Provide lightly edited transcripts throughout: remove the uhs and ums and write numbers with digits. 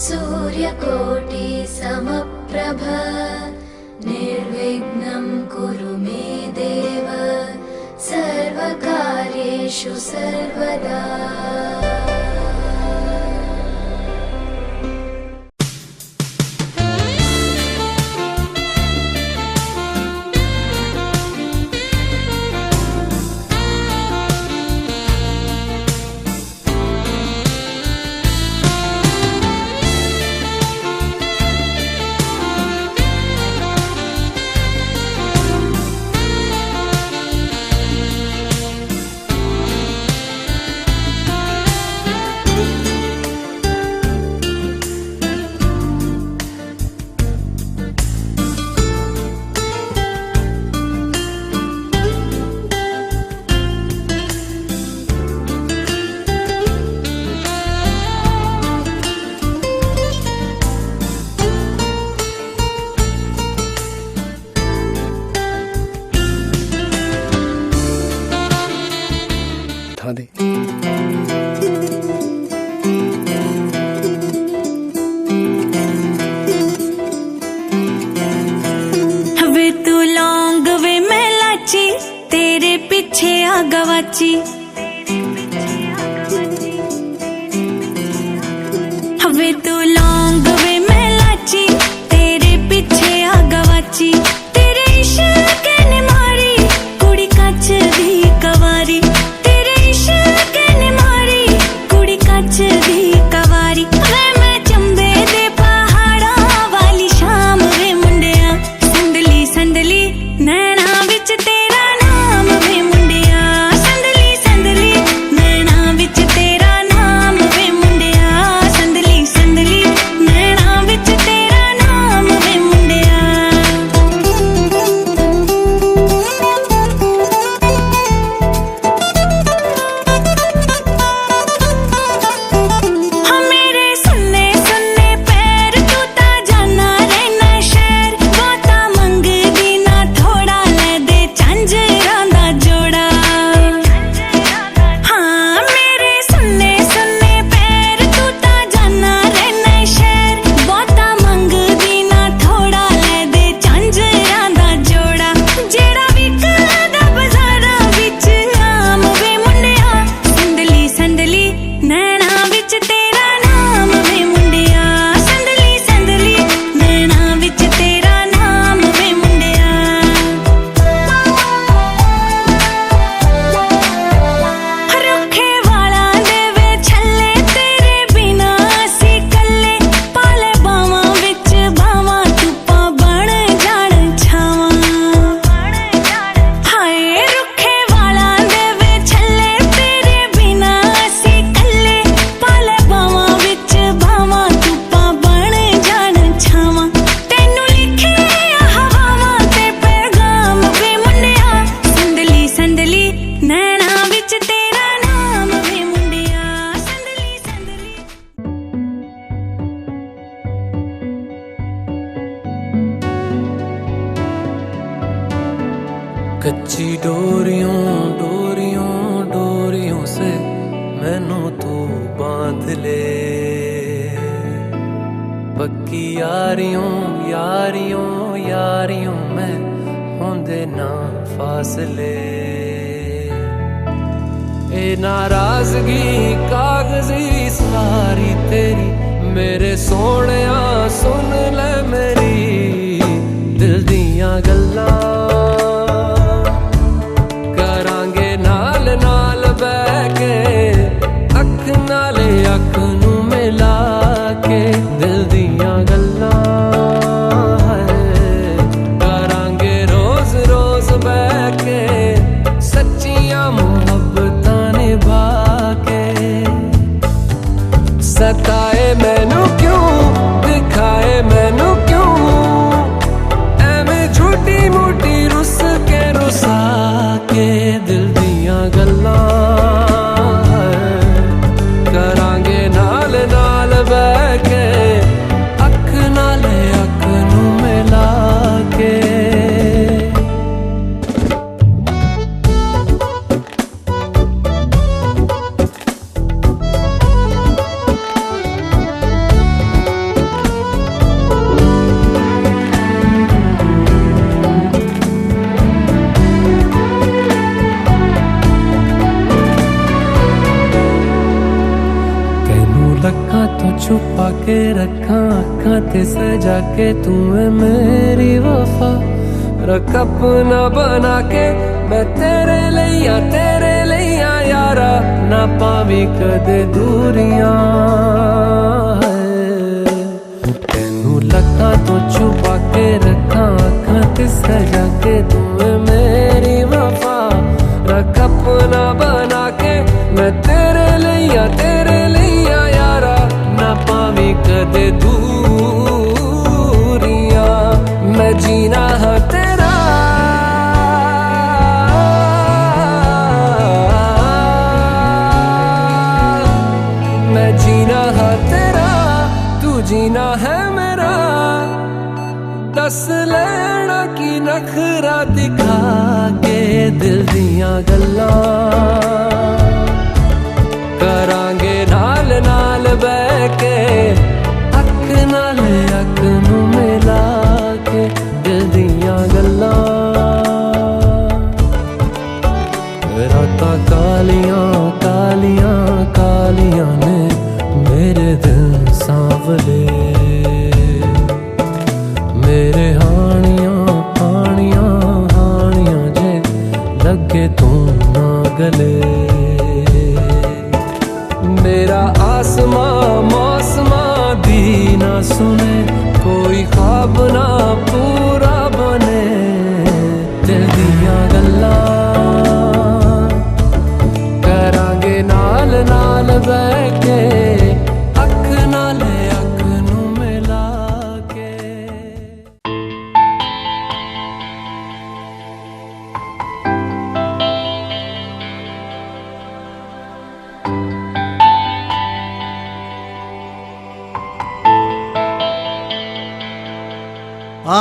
सूर्यकोटि समप्रभ निर्विघ्नं कुरु मे देव सर्वकार्येषु सर्वदा। दे वे तू लौंग वे मैं लाची तेरे पीछे आ गवाची। वे तू लौंग वे मैं लाची तेरे पीछे आ गवाची। तेरे इश्क ने मारी कुड़ी कच दी कवारी। कच्ची डोरियों डोरियों डोरियों से मैनू तू बांध ले। पक्की यारियों यारियों यारियों में होंदे ना फासले। ए नाराजगी कागजी सारी तेरी मेरे सोहणिया सुन ले मेरी दिल दियां गल्लां। अख नू मिला के दिल दियां गल्लां करांगे रोज रोज बैठ के सच्चियां मुहब्बतां निभा के। सताए मैनू क्यों दिखाए मैनू क्यों के रखा अखां ते सजा के तू है मेरी वफा रख अपना बना के मैं तेरे लिया यारा ना पावी कदे दूरियां तेनू लखां तो छुपा के रखा अखां ते सजा के तू है मेरी वफा रख अपना बना के मैं तेरे लिया यारा ना पावी कदे दूरियां मैं जीना है तेरा मैं जीना है तेरा तू जीना है मेरा दस लेना की नखरा दिखा के दिल दियां गल्लां करांगे नाल नाल बह के अख नाल अख नू मिला के दिल दियां गल्लां रातां कालियां कालियां कालियां ने मेरे दिल सांवले मेरे हानियां हानियां हानियां जे लगे तू ना गले मेरा आसमां मौसमां दी ना सुने कोई ख्वाब ना पूरा बने दिल दियां गल्लां करांगे नाल नाल बह के अख नाल अख नू मिला के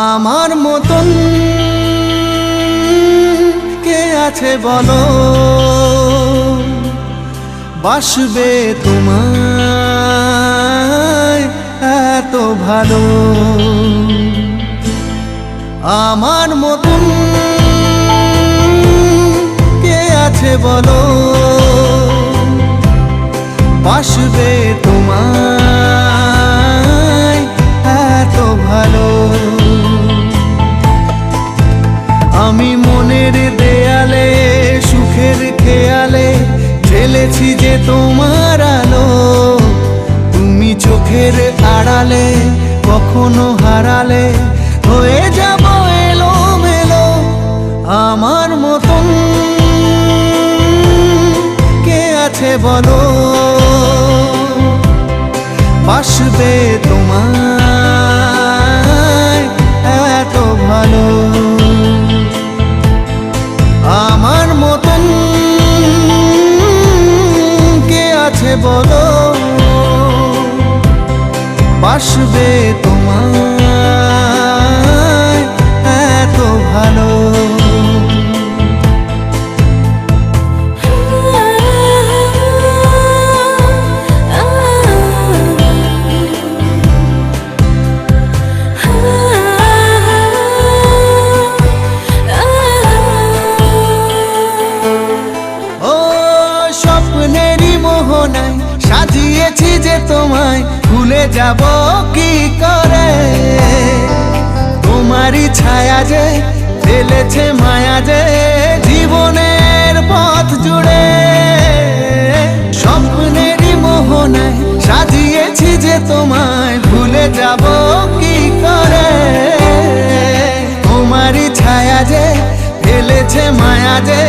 আমার মতন কে আছে বলো বাসবে তোমায় এত ভালো আমার মতন কে আছে বলো বাসবে তোমায় এত ভালো আমি মনের দেয়ালে সুখের খেয়ালে ঢেলেছি যে তোমার আলো তুমি চোখের আড়ালে কখনো হারালে হয়ে যাব এলোমেলো আমার মতন কে আছে বলো বাসবে তোমায় এত ভালো আমার মতন কে আছে বলো বাসবে তোমায় এত ভালো সাজিয়েছি যে তোমায় ভুলে যাব কি করে তোমারই ছায়া যে ফেলেছে মায়া যে জীবনের পথ জুড়ে স্বপ্নেরই মোহনায় সাজিয়েছি যে তোমায় ভুলে যাব কি করে তোমারই ছায়া যে ফেলেছে মায়া যে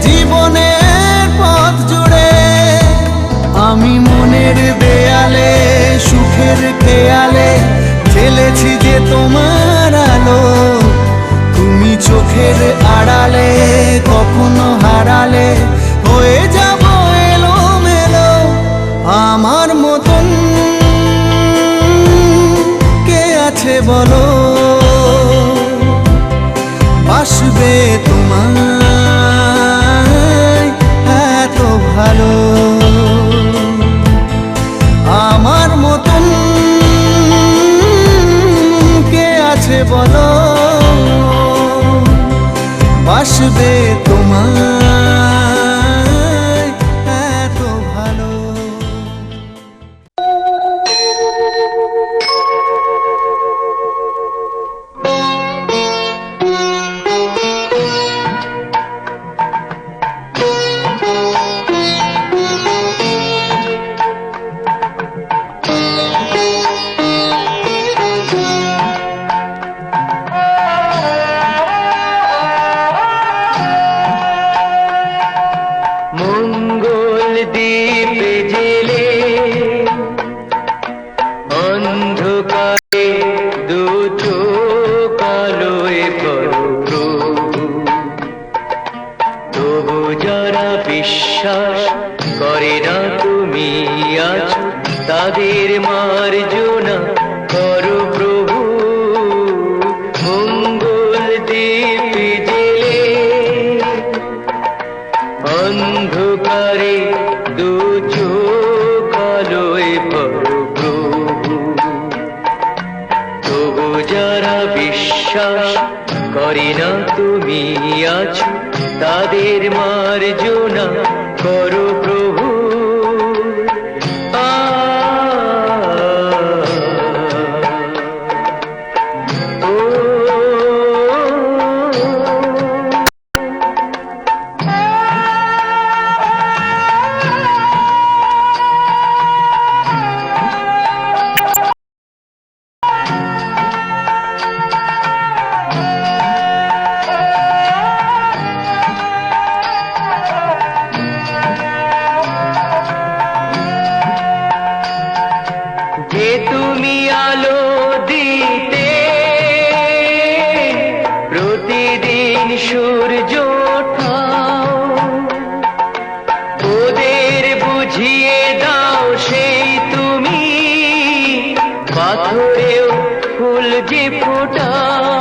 জীবনের পথ জুড়ে আমি মনের দেয়ালে সুখের খেয়ালে ঢেলেছি যে তোমার আলো তুমি চোখের আড়ালে কখনো হারালে হয়ে যাব এলোমেলো আমার মতন কে আছে বলো বাসবে তোমায় এত ভালো আমার মতন কে আছে বলো বাসবে তোমায় এত ভালো বিশ্বাস করে না তুমি আছো তাদের মার্জনা করো প্রভু। যে তুমি আলো দিতে প্রতিদিন সূর্য ওঠাও, ওদের বুঝিয়ে দাও সেই তুমি পাথরেও ফুল যে ফোটাও।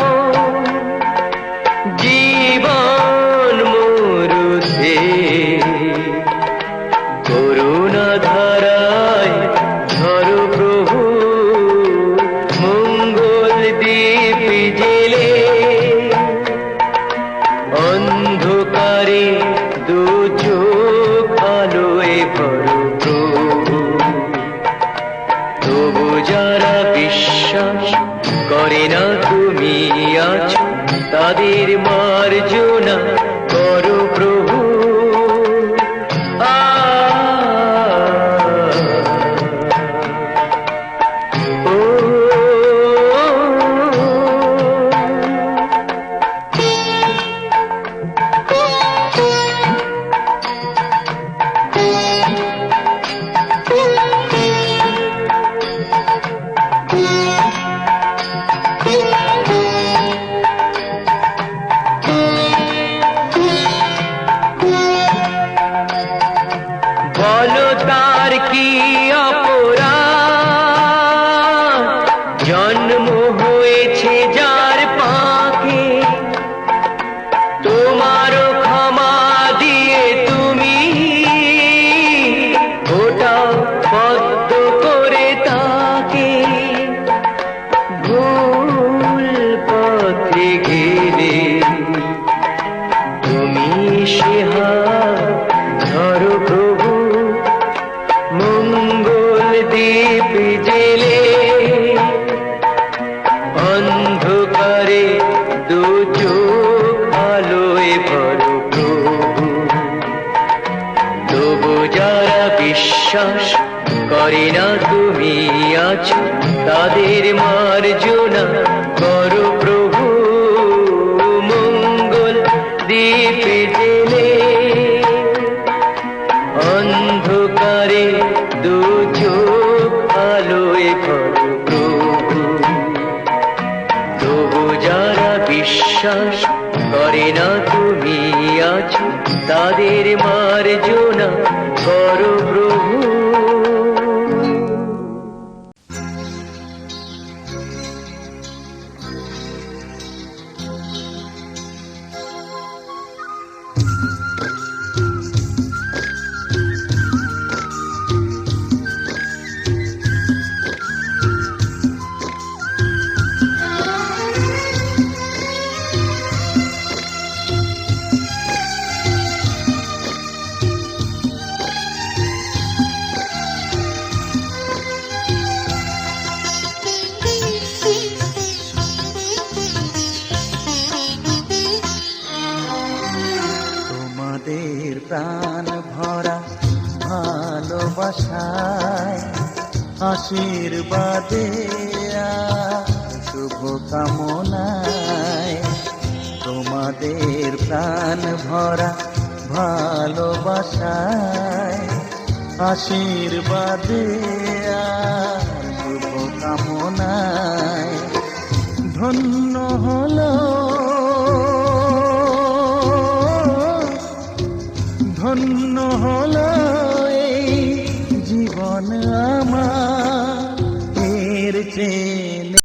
জীবন মরুতে করুণা ধারায় ধরো প্রভু, মঙ্গল দ্বীপ জেলে অন্ধকারে দু চোখ আলোয় ভরো প্রভু। তবু যারা বিশ্বাস করে না তুমি আছো তাদের মার্জনা করো প্রভু। বলো তার কি অপরাধ, জন্ম হয়েছে যার পাকে, তোমারও ক্ষমা দিয়ে তুমি ওটাও পদ্ম করে তাকে। ভুল পথে গেলে তুমি সে হাত ধরো প্রভু, মঙ্গল দ্বীপ জেলে অন্ধকারে দু চোখ আলোয় ভরো প্রভু। তবু যারা বিশ্বাস করে না তুমি আছো তাদের মার্জনা করো প্রভু, মঙ্গল দ্বীপ জেলে অন্ধকারে দু চোখ আলোয় ভরো প্রভু। তবু যারা বিশ্বাস করে না তুমি আছো তাদের মার্জনা করো প্রভু। তোমাদের প্রাণ ভরা ভালোবাসায় আশীর্বাদে শুভ কামনায়, তোমাদের প্রাণ ভরা ভালোবাসায় আশীর্বাদে শুভ কামনায় ধন্য হলো ধন্য হলো এই জীবন আমার, এর চেয়ে